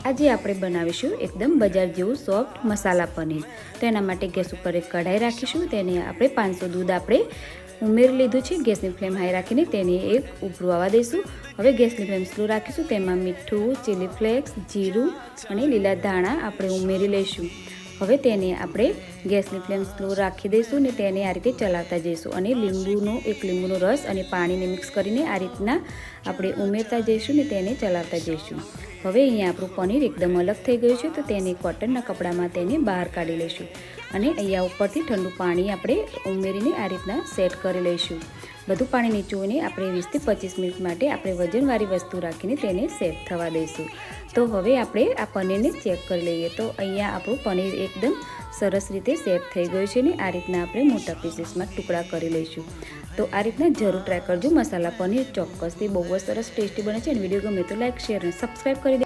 આજે આપણે બનાવીશું એકદમ બજાર જેવું સોફ્ટ મસાલા પનીર। તો એના માટે ગેસ ઉપર એક કઢાઈ રાખીશું। તેને આપણે 500 દૂધ આપણે ઉમેરી લીધું છે। ગેસની ફ્લેમ હાઈ રાખીને તેને એક ઉભરું આવવા દઈશું। હવે ગેસની ફ્લેમ સ્લો રાખીશું। તેમાં મીઠું, ચીલી ફ્લેક્સ, જીરું અને લીલા ધાણા આપણે ઉમેરી લઈશું। હવે તેને આપણે ગેસની ફ્લેમ સ્લો રાખી દઈશું ને તેને આ રીતે ચલાવતા જઈશું અને લીંબુનો રસ અને પાણીને મિક્સ કરીને આ રીતના આપણે ઉમેરતા જઈશું ને તેને ચલાવતા જઈશું। હવે અહીંયા આપણું પનીર એકદમ અલગ થઈ ગયું છે, તો તેને કોટનના કપડામાં તેને બહાર કાઢી લઈશું અને અહીંયા ઉપરથી ઠંડુ પાણી આપણે ઉમેરીને આ રીતના સેટ કરી લઈશું। બધું પાણી નીચોવીને આપણે 20 થી 25 મિનિટ માટે આપણે વજનવાળી વસ્તુ રાખીને તેને સેટ થવા દઈશું। તો હવે આપણે આ પનીરને ચેક કરી લઈએ। તો અહીંયા આપણું પનીર એકદમ સરસ રીતે સેટ થઈ ગયું છે ને આ રીતના આપણે મોટા પીસીસમાં ટુકડા કરી લઈશું। તો આ રીતના જરૂર ટ્રાય કરજો। મસાલા પનીર ચોક્કસથી બહુ જ સરસ ટેસ્ટી બને છે અને વિડીયો ગમે તો લાઈક, શેર અને સબસ્ક્રાઈબ કરી દે।